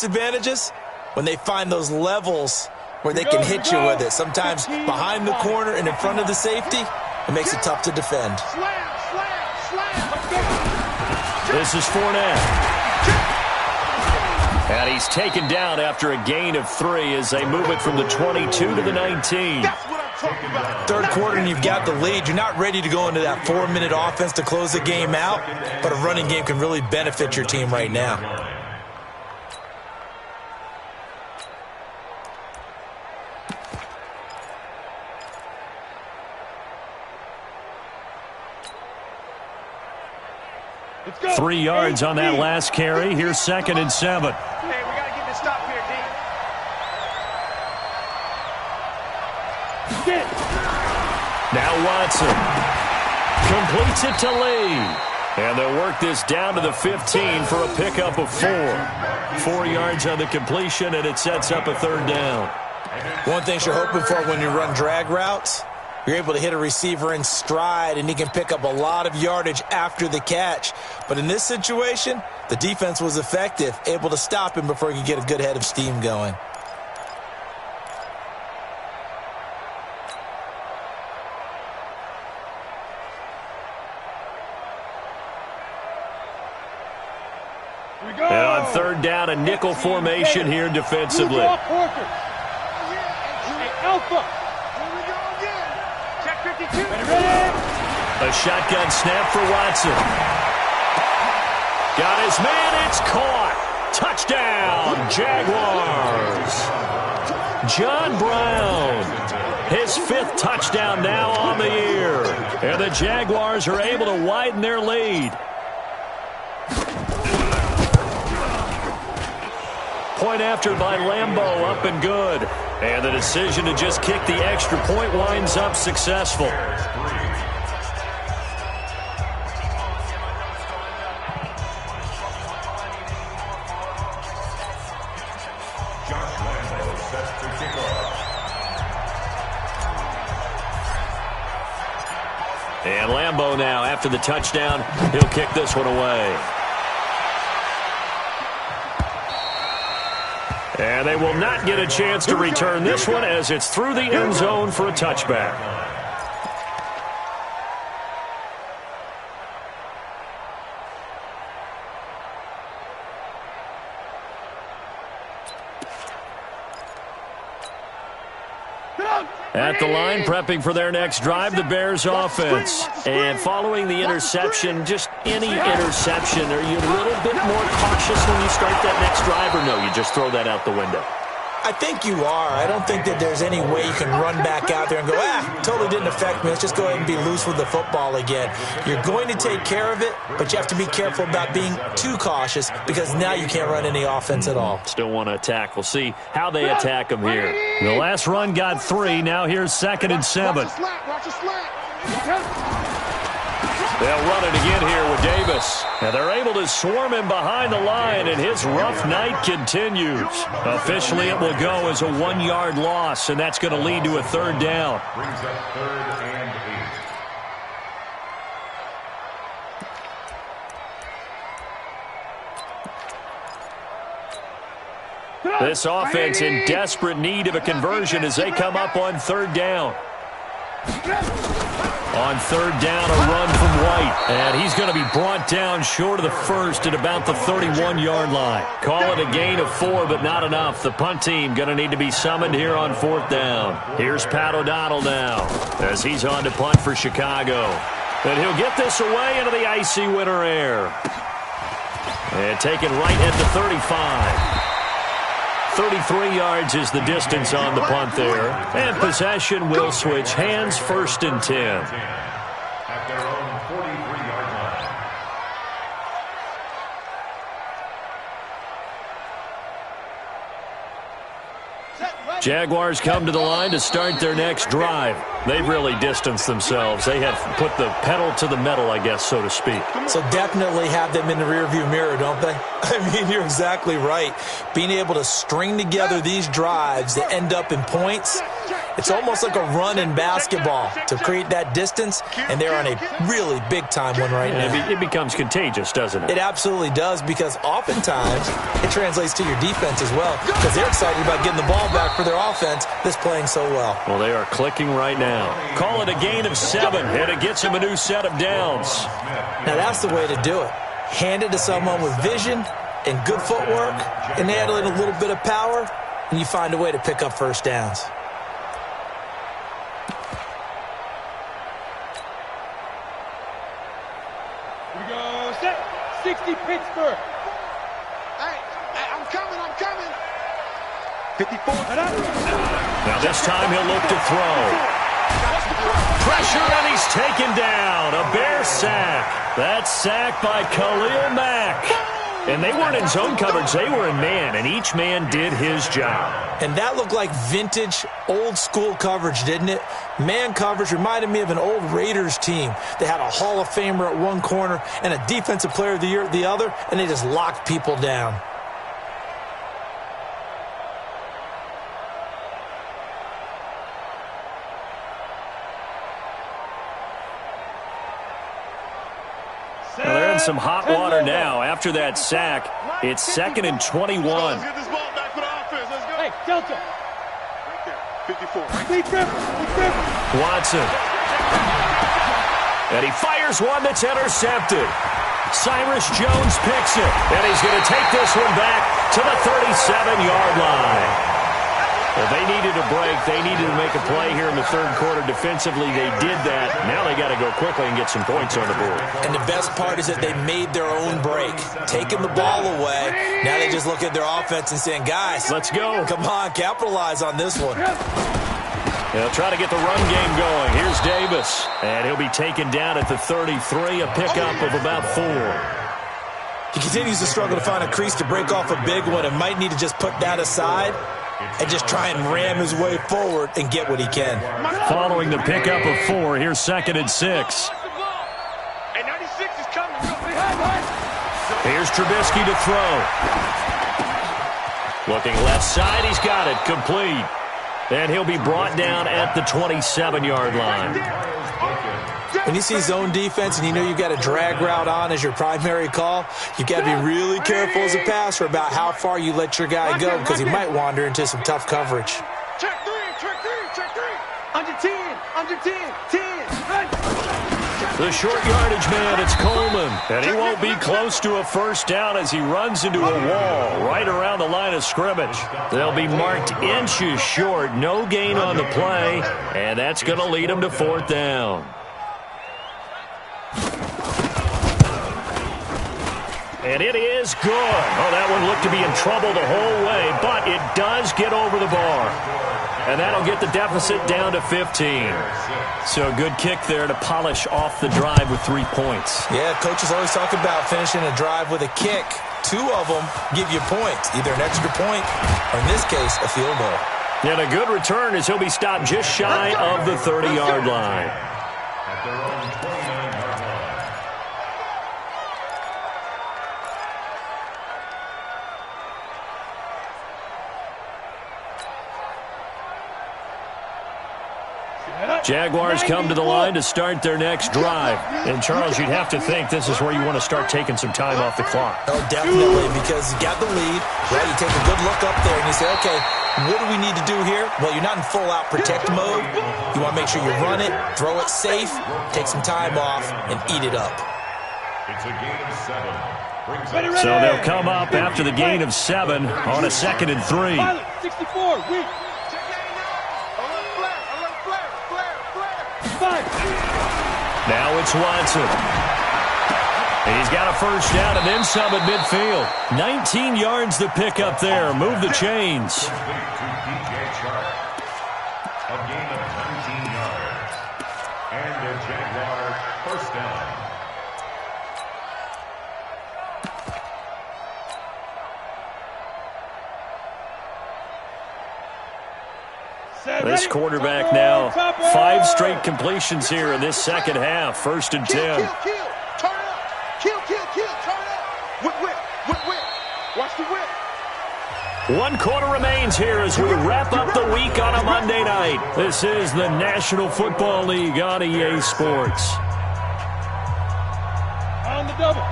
Advantages when they find those levels where they can hit you with it. Sometimes behind the corner and in front of the safety, it makes it tough to defend. This is Fournette. And he's taken down after a gain of 3 as they move it from the 22 to the 19. Third quarter and you've got the lead. You're not ready to go into that 4-minute offense to close the game out, but a running game can really benefit your team right now. Let's go. 3 yards on that last carry. Here's 2nd and 7. Hey, we got to get this stop here, D. Now Watson completes it to Lee. And they'll work this down to the 15 for a pickup of 4. 4 yards on the completion, and it sets up a 3rd down. One thing you're hoping for when you run drag routes, you're able to hit a receiver in stride, and he can pick up a lot of yardage after the catch. But in this situation, the defense was effective, able to stop him before he could get a good head of steam going. And on 3rd down, a nickel formation here defensively. Hey, Alpha. Check 52. Ready? A shotgun snap for Watson. Got his man. It's caught. Touchdown, Jaguars. John Brown. His 5th touchdown now on the year. And the Jaguars are able to widen their lead. Point after by Lambeau, up and good. And the decision to just kick the extra point winds up successful. And Lambeau now, after the touchdown, he'll kick this one away. And they will not get a chance to return this one as it's through the end zone for a touchback. At the line, prepping for their next drive, the Bears offense. And following the interception, just any interception, are you a little bit more cautious when you start that next drive, or no, you just throw that out the window? I think you are. I don't think that there's any way you can run back out there and go, totally didn't affect me. Let's just go ahead and be loose with the football again. You're going to take care of it, but you have to be careful about being too cautious because now you can't run any offense at all. Still want to attack. We'll see how they attack them here. The last run got 3. Now here's 2nd and 7. They'll run it again here with Davis. And they're able to swarm him behind the line, and his rough night continues. Officially, it will go as a 1-yard loss, and that's going to lead to a 3rd down. Brings up 3rd and 8. This offense in desperate need of a conversion as they come up on 3rd down. On 3rd down, a run from White. And he's going to be brought down short of the first at about the 31-yard line. Call it a gain of 4, but not enough. The punt team going to need to be summoned here on 4th down. Here's Pat O'Donnell now as he's on to punt for Chicago. And he'll get this away into the icy winter air. And taken right at the 35. 33 yards is the distance on the punt there. And possession will switch hands, 1st and 10. At their own 43-yard line. Jaguars come to the line to start their next drive. They've really distanced themselves. They have put the pedal to the metal, I guess, so to speak. So definitely have them in the rearview mirror, don't they? I mean, you're exactly right. Being able to string together these drives that end up in points, it's almost like a run in basketball to create that distance, and they're on a really big-time one right now. It becomes contagious, doesn't it? It absolutely does, because oftentimes it translates to your defense as well, because they're excited about getting the ball back for their offense that's playing so well. Well, they are clicking right now. Call it a gain of 7, and it gets him a new set of downs. Now, that's the way to do it. Hand it to someone with vision and good footwork, and add in a little bit of power, and you find a way to pick up first downs. Here we go, set. 60 Pittsburgh. Hey, I'm coming. 54. Now this time he'll look to throw. Pressure, and he's taken down. A Bear sack. That's sacked by Khalil Mack. And they weren't in zone coverage. They were in man, and each man did his job. And that looked like vintage, old-school coverage, didn't it? Man coverage reminded me of an old Raiders team. They had a Hall of Famer at one corner and a Defensive Player of the Year at the other, and they just locked people down. Well, they're in some hot water now. After that sack, it's 2nd and 21. Let's get this ball back for the offense. Let's go. Hey, Delta. Right there. 54. Lee Griffin. Watson. And he fires one that's intercepted. Cyrus Jones picks it. And he's going to take this one back to the 37-yard line. Well, they needed a break. They needed to make a play here in the third quarter. Defensively, they did that. Now they got to go quickly and get some points on the board. And the best part is that they made their own break, taking the ball away. Now they just look at their offense and saying, guys, let's go. Come on, capitalize on this one. They'll try to get the run game going. Here's Davis. And he'll be taken down at the 33, a pickup of about 4. He continues to struggle to find a crease to break off a big one and might need to just put that aside and just try and ram his way forward and get what he can. Following the pickup of 4, here's 2nd and 6. Hey, 96 is coming. Here's Trubisky to throw. Looking left side, he's got it, complete. And he'll be brought down at the 27-yard line. When you see zone defense and you know you've got a drag route on as your primary call, you've got to be really careful as a passer about how far you let your guy go, because he might wander into some tough coverage. Check three. Under 10. 10. The short yardage man, it's Coleman. And he won't be close to a first down as he runs into a wall right around the line of scrimmage. They'll be marked inches short, no gain on the play, and that's going to lead them to 4th down. And it is good. Oh, that one looked to be in trouble the whole way, but it does get over the bar. And that'll get the deficit down to 15. So a good kick there to polish off the drive with 3 points. Yeah, coaches always talk about finishing a drive with a kick. 2 of them give you points, either an extra point or, in this case, a field goal. And a good return as he'll be stopped just shy of the 30-yard line. At their own 29-yard line. Jaguars come to the line to start their next drive. And, Charles, you'd have to think this is where you want to start taking some time off the clock. Oh, definitely, because you got the lead, right? You take a good look up there and you say, okay, what do we need to do here? Well, you're not in full-out protect mode. You want to make sure you run it, throw it safe, take some time off, and eat it up. It's a gain of 7. So they'll come up after the gain of 7 on a 2nd and 3. 64, weak. Now it's Watson. And he's got a first down and then some at midfield. 19 yards to pick up there. Move the chains. A gain of 19 yards. And a Jaguar first down. This quarterback now 5 straight completions here in this second half. 1st and 10. Kill. Turn up. Kill. Turn up. Whip. Watch the whip. 1 quarter remains here as we wrap up the week on a Monday night. This is the National Football League on EA Sports. On the double.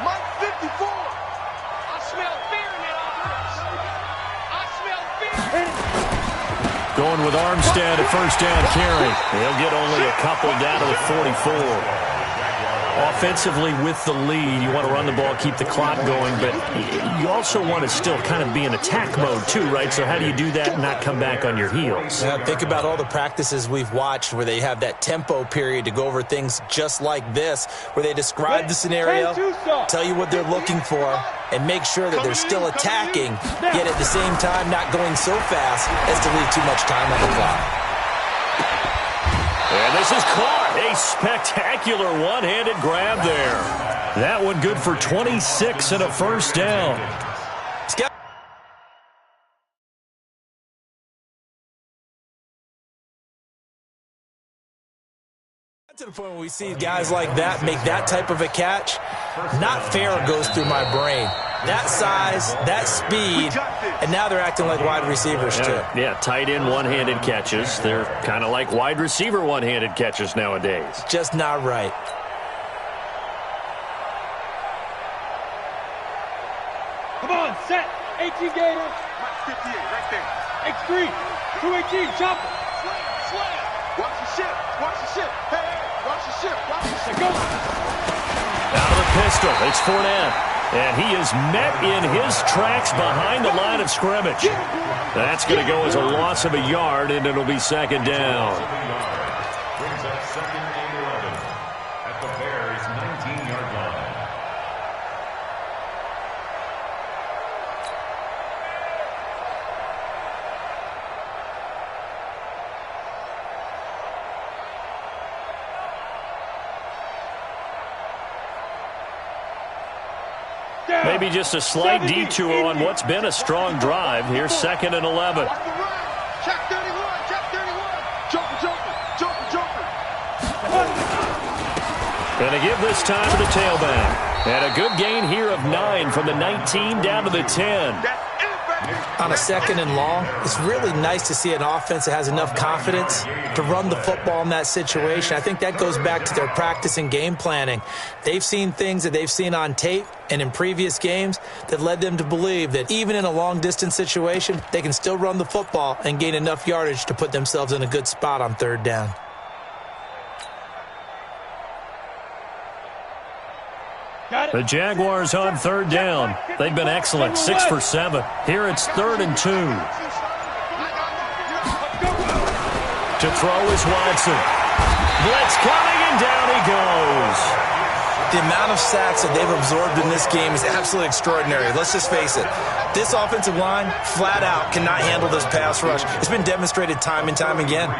Mike 54. I smell fear in that offense. I smell fear. Going with Armstead at 1st down carry. He'll get only a couple down to the 44. Offensively with the lead, you want to run the ball, keep the clock going, but you also want to still kind of be in attack mode too, right? So how do you do that and not come back on your heels? Yeah, think about all the practices we've watched where they have that tempo period to go over things just like this, where they describe the scenario, tell you what they're looking for, and make sure that they're still attacking, yet at the same time not going so fast as to leave too much time on the clock. And this is caught. A spectacular one-handed grab there. That one good for 26 and a 1st down. To the point where we see guys like that make that type of a catch, not fair goes through my brain. That size, that speed, and now they're acting like wide receivers too. Yeah, tight end one-handed catches. They're kind of like wide receiver one-handed catches nowadays. Just not right. Come on, set. 18 Gator. Mike 58, right there. X3. 218, chopper. Slam. Watch the ship. Hey, watch the ship. Go. Out of the pistol, it's Fournette. And he is met in his tracks behind the line of scrimmage. That's going to go as a loss of a yard, and it'll be 2nd down. Brings up 2nd and 11 at the Bears' 19-yard line. Maybe just a slight detour on what's been a strong drive. Here's 2nd and 11. Check 31. Joker. Going to give this time to the tailback. And a good gain here of 9 from the 19 down to the 10. On a 2nd and long, it's really nice to see an offense that has enough confidence to run the football in that situation. I think that goes back to their practice and game planning. They've seen things that they've seen on tape and in previous games that led them to believe that even in a long-distance situation, they can still run the football and gain enough yardage to put themselves in a good spot on 3rd down. The Jaguars on 3rd down. They've been excellent, 6 for 7. Here it's 3rd and 2. To throw is Watson. Blitz coming, and down he goes. The amount of sacks that they've absorbed in this game is absolutely extraordinary. Let's just face it. This offensive line, flat out, cannot handle this pass rush. It's been demonstrated time and time again.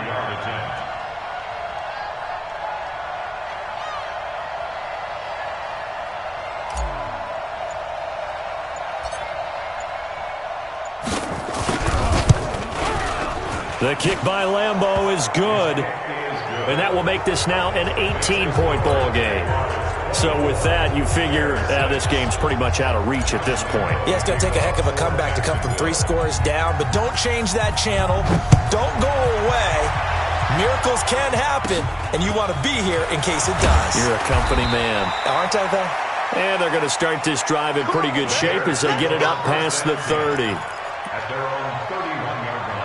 The kick by Lambeau is good, and that will make this now an 18-point ball game. So with that, you figure this game's pretty much out of reach at this point. Yeah, it's going to take a heck of a comeback to come from 3 scores down, but don't change that channel. Don't go away. Miracles can happen, and you want to be here in case it does. You're a company man. Aren't I, though? And they're going to start this drive in pretty good shape as they get it up past the 30. At their own 31-yard line.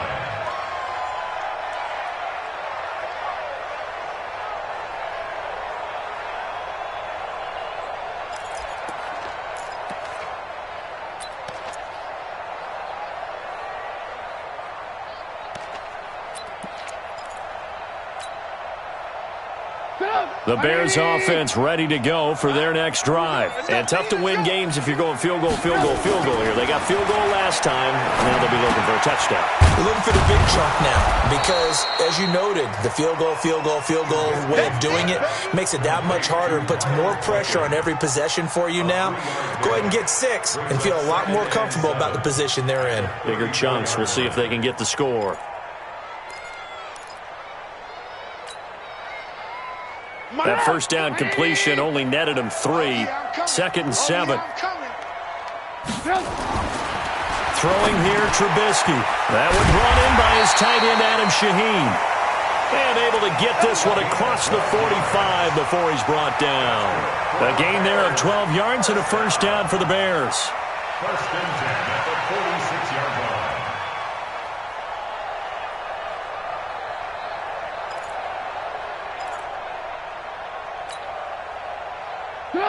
The Bears offense ready to go for their next drive. And tough to win games if you're going field goal here. They got field goal last time. Now they'll be looking for a touchdown. They're looking for the big chunk now because, as you noted, the field goal way of doing it makes it that much harder and puts more pressure on every possession for you now. Go ahead and get 6 and feel a lot more comfortable about the position they're in. Bigger chunks. We'll see if they can get the score. That first down completion only netted him 3. 2nd and 7. Throwing here, Trubisky. That one brought in by his tight end, Adam Shaheen. And able to get this one across the 45 before he's brought down. A gain there of 12 yards and a first down for the Bears. First and 10 at the 46-yard line.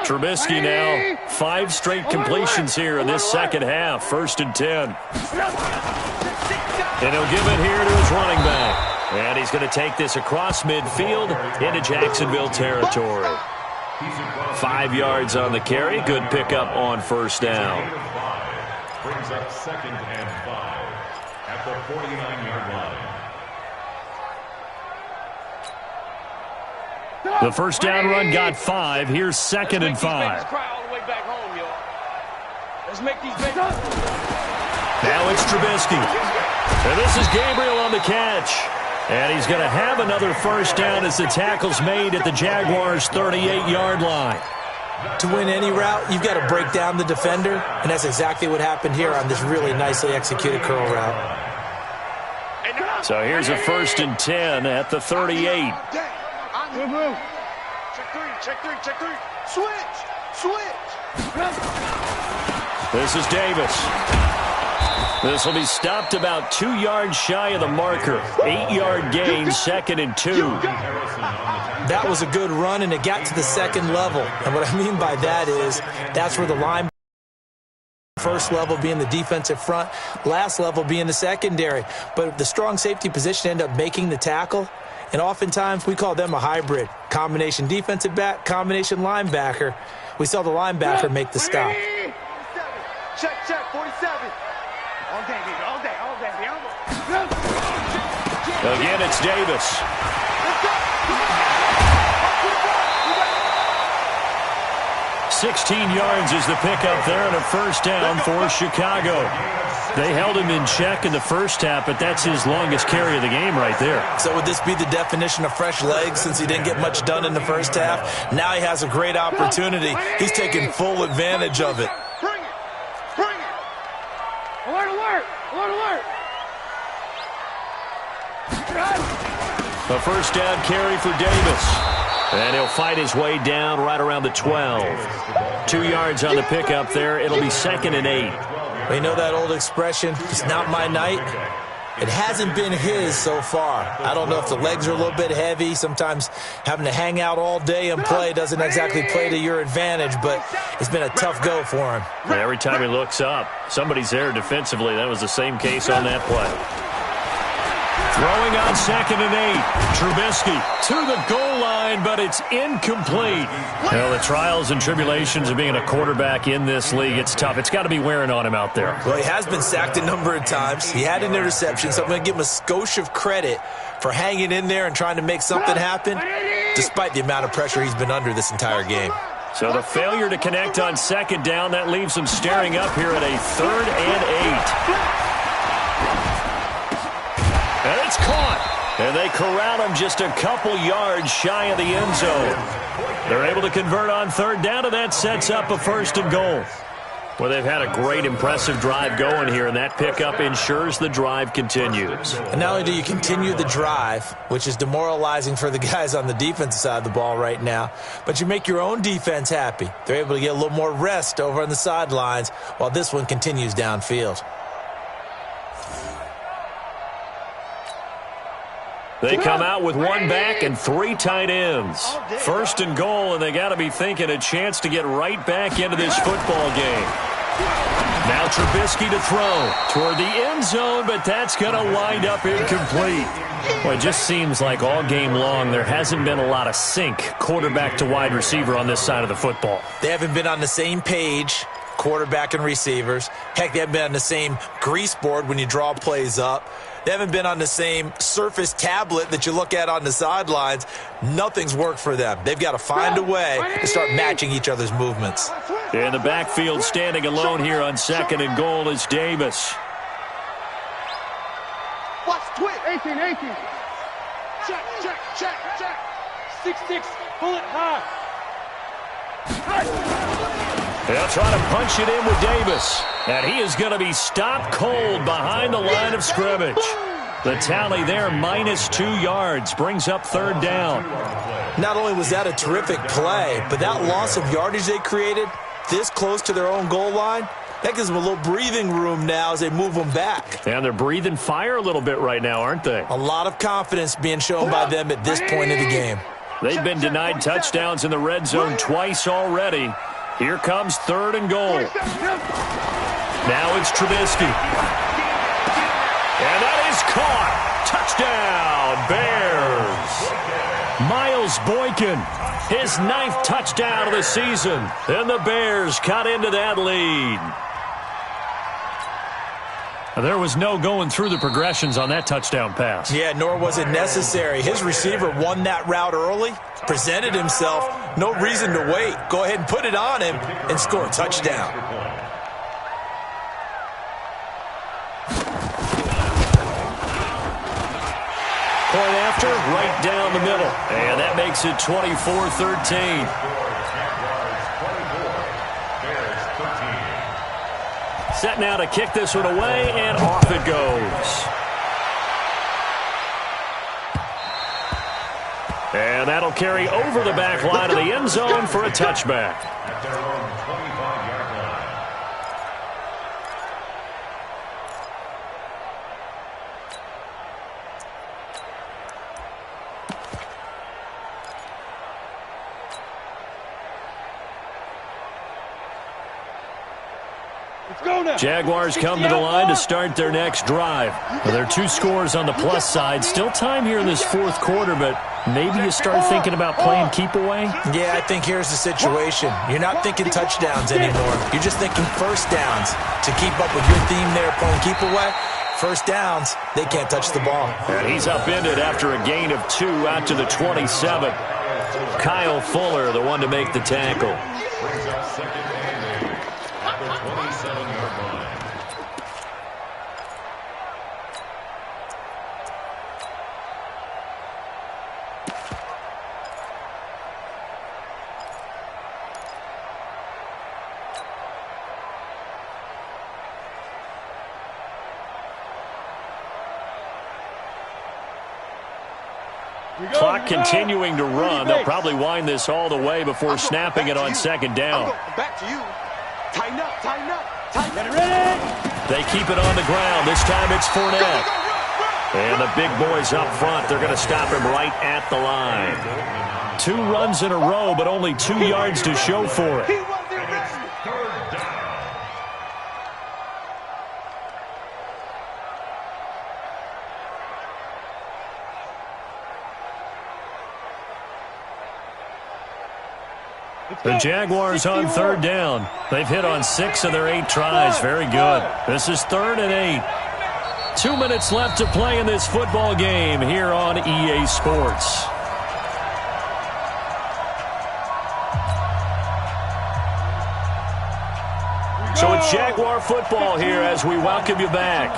Trubisky now, 5 straight completions here in this second half. 1st and 10. And he'll give it here to his running back. And he's going to take this across midfield into Jacksonville territory. 5 yards on the carry. Good pickup on first down. Brings up 2nd and 5 at the 49-yard line. The first down run got 5. Here's 2nd and 5. Now it's Trubisky. And this is Gabriel on the catch. And he's going to have another first down as the tackle's made at the Jaguars' 38-yard line. To win any route, you've got to break down the defender, and that's exactly what happened here on this really nicely executed curl route. So here's a 1st and 10 at the 38. Check three. Switch. This is Davis. This will be stopped about 2 yards shy of the marker. 8-yard gain, 2nd and 2. That was a good run, and it got to the second level. And what I mean by that is that's where the line, first level being the defensive front, last level being the secondary. But the strong safety position ended up making the tackle. And oftentimes we call them a hybrid. Combination defensive back, combination linebacker. We saw the linebacker make the stop. Check, 47. All day. Again, it's Davis. Let's go. 16 yards is the pickup there and a first down for Chicago. They held him in check in the first half, but that's his longest carry of the game right there. So would this be the definition of fresh legs since he didn't get much done in the first half? Now he has a great opportunity. He's taking full advantage of it. Bring it. Alert. A first down carry for Davis. And he'll fight his way down right around the 12. 2 yards on the pickup there. It'll be 2nd and 8. Well, you know that old expression, it's not my night? It hasn't been his so far. I don't know if the legs are a little bit heavy. Sometimes having to hang out all day and play doesn't exactly play to your advantage, but it's been a tough go for him. And every time he looks up, somebody's there defensively. That was the same case on that play. Throwing on 2nd and 8. Trubisky to the goal line, but it's incomplete. Well, the trials and tribulations of being a quarterback in this league, it's tough. It's got to be wearing on him out there. Well, he has been sacked a number of times. He had an interception, so I'm going to give him a skosh of credit for hanging in there and trying to make something happen, despite the amount of pressure he's been under this entire game. So the failure to connect on 2nd down, that leaves him staring up here at a 3rd and 8. And it's caught. And they corral him just a couple yards shy of the end zone. They're able to convert on 3rd down, and that sets up a 1st and goal. Well, they've had a great, impressive drive going here, and that pickup ensures the drive continues. And not only do you continue the drive, which is demoralizing for the guys on the defensive side of the ball right now, but you make your own defense happy. They're able to get a little more rest over on the sidelines while this one continues downfield. They come out with 1 back and 3 tight ends. 1st and goal, and they got to be thinking a chance to get right back into this football game. Now Trubisky to throw toward the end zone, but that's going to wind up incomplete. Well, it just seems like all game long there hasn't been a lot of sync quarterback to wide receiver on this side of the football. They haven't been on the same page, quarterback and receivers. Heck, they haven't been on the same grease board when you draw plays up. They haven't been on the same Surface tablet that you look at on the sidelines. Nothing's worked for them. They've got to find a way to start matching each other's movements. In the backfield, standing alone here on 2nd and goal is Davis. Watch twitch. 18. Check. 6-6. Pull it high. They'll try to punch it in with Davis. And he is going to be stopped cold behind the line of scrimmage. The tally there, -2 yards, brings up 3rd down. Not only was that a terrific play, but that loss of yardage they created this close to their own goal line, that gives them a little breathing room now as they move them back. And they're breathing fire a little bit right now, aren't they? A lot of confidence being shown by them at this point of the game. They've been denied touchdowns in the red zone twice already. Here comes 3rd and goal. Now it's Trubisky. And that is caught. Touchdown, Bears. Miles Boykin, his 9th touchdown of the season. And the Bears cut into that lead. There was no going through the progressions on that touchdown pass. Yeah, nor was it necessary. His receiver won that route early, presented himself, no reason to wait. Go ahead and put it on him and score a touchdown. Point after, right down the middle. And that makes it 24-13. Set now to kick this one away, and off it goes. And that'll carry over the back line of the end zone for a touchback. At their own 25-yard line. Jaguars come to the line to start their next drive. Well, there are 2 scores on the plus side. Still time here in this 4th quarter, but maybe you start thinking about playing keep away? Yeah, I think here's the situation. You're not thinking touchdowns anymore. You're just thinking first downs. To keep up with your theme there, playing keep away, first downs, they can't touch the ball. And he's upended after a gain of 2 out to the 27. Kyle Fuller, the one to make the tackle. Brings up 2nd and 8 at the 27-yard line. Clock continuing to run. They'll probably wind this all the way before snapping it on 2nd down. Back to you. Tighten up, tighten up, tighten up. Ready? They keep it on the ground. This time it's Fournette. And the big boys up front, they're going to stop him right at the line. 2 runs in a row, but only 2 yards to show for it. He wasn't ready. Third down. The Jaguars on 3rd down. They've hit on 6 of their 8 tries. Very good. This is 3rd and 8. 2 minutes left to play in this football game here on EA Sports. So it's Jaguar football here as we welcome you back.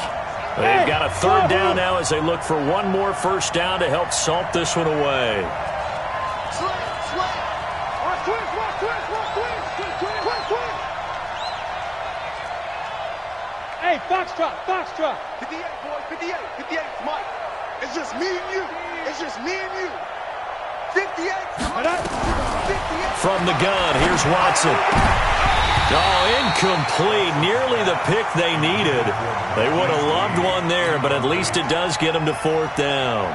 They've got a 3rd down now as they look for one more first down to help salt this one away. Hey, Foxtrot, Foxtrot. 58, boys, 58, 58, Mike. It's just me and you. It's just me and you. 58, 58. From the gun, here's Watson. Oh, incomplete. Nearly the pick they needed. They would have loved one there, but at least it does get them to 4th down.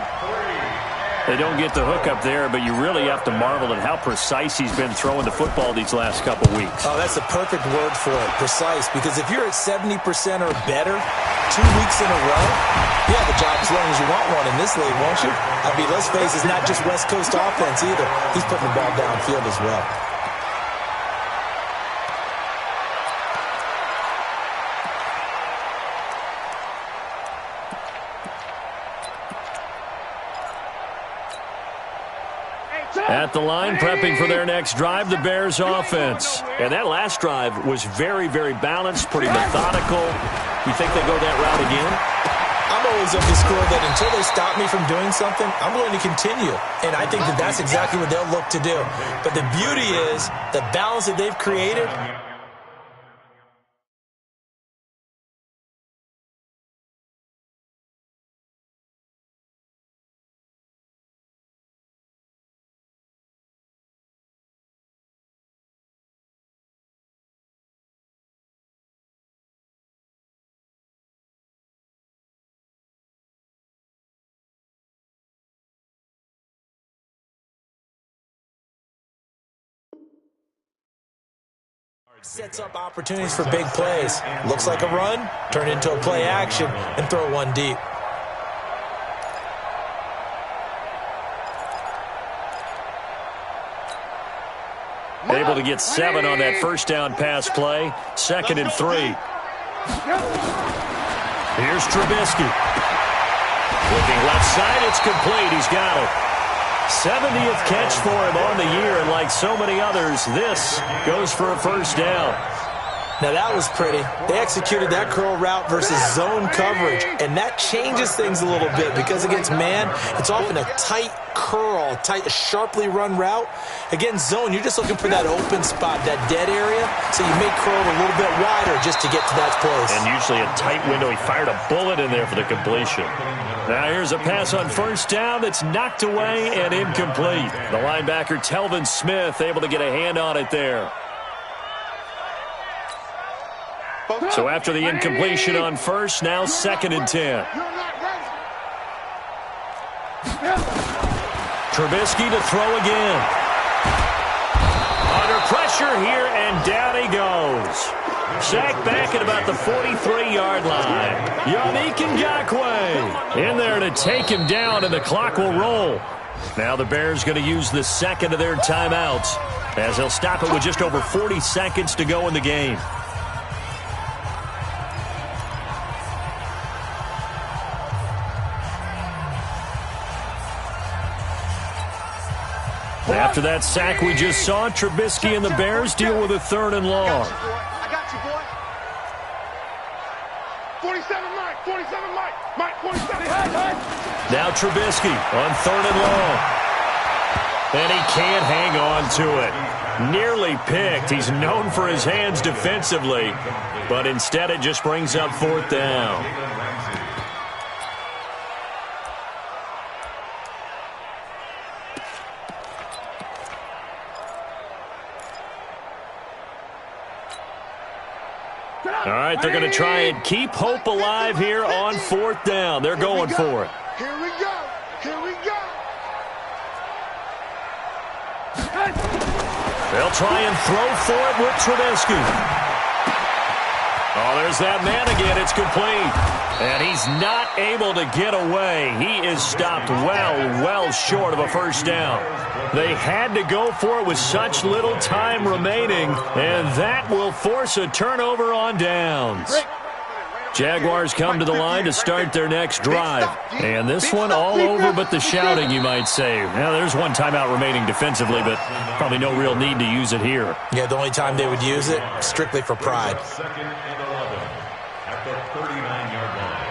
They don't get the hook up there, but you really have to marvel at how precise he's been throwing the football these last couple weeks. Oh, that's the perfect word for it, precise, because if you're at 70% or better 2 weeks in a row, you have a job as long as you want one in this league, won't you? I mean, let's face it, it's not just West Coast offense either. He's putting the ball downfield as well. At the line, prepping for their next drive, the Bears offense. And that last drive was very, very balanced, pretty methodical. You think they go that route again? I'm always of the school that until they stop me from doing something, I'm going to continue. And I think that that's exactly what they'll look to do. But the beauty is the balance that they've created. Sets up opportunities for big plays. Looks like a run, turn into a play action, and throw one deep. Able to get 7 on that first down pass play. 2nd and 3. Here's Trubisky. Looking left side, it's complete. He's got it. 70th catch for him on the year, and like so many others, this goes for a first down. Now that was pretty. They executed that curl route versus zone coverage, and that changes things a little bit because against man, it's often a tight curl, tight, sharply run route. Against zone, you're just looking for that open spot, that dead area, so you make curl a little bit wider just to get to that place. And usually a tight window. He fired a bullet in there for the completion. Now here's a pass on first down that's knocked away and incomplete. The linebacker, Telvin Smith, able to get a hand on it there. So after the incompletion on first, now 2nd and 10. Trubisky to throw again. Under pressure here, and down he goes. Sacked back at about the 43-yard line. Yannick Ngakoue in there to take him down, and the clock will roll. Now the Bears going to use the second of their timeouts as they'll stop it with just over 40 seconds to go in the game. After that sack we just saw, Trubisky and the Bears deal with a 3rd and long. I got you, boy. 47, Mike. 47, Mike. Mike, 47. Now Trubisky on 3rd and long. And he can't hang on to it. Nearly picked. He's known for his hands defensively, but instead it just brings up 4th down. All right, they're going to try and keep hope alive here on 4th down. They're going for it. Here we go. Here we go. They'll try and throw for it with Trubisky. Oh, there's that man again. It's complete. And he's not able to get away. He is stopped well short of a first down. They had to go for it with such little time remaining, and that will force a turnover on downs. Jaguars come to the line to start their next drive. And this one all over but the shouting, you might say. Now, there's one timeout remaining defensively, but probably no real need to use it here. Yeah, the only time they would use it, strictly for pride. 2nd and 11 at the 39-yard line.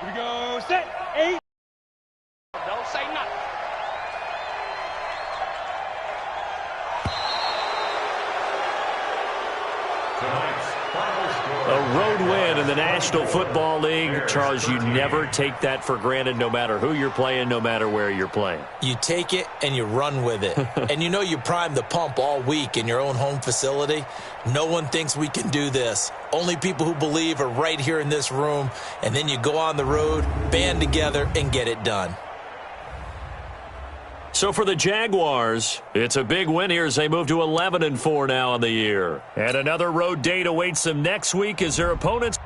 Here we go. Set. 8. Don't say nothing. Tonight's final score. A road win in the National Football League. Charles, you never take that for granted, no matter who you're playing, no matter where you're playing. You take it and you run with it. And you know you primed the pump all week in your own home facility. No one thinks we can do this. Only people who believe are right here in this room. And then you go on the road, band together, and get it done. So for the Jaguars, it's a big win here as they move to 11-4 now on the year. And another road date awaits them next week as their opponents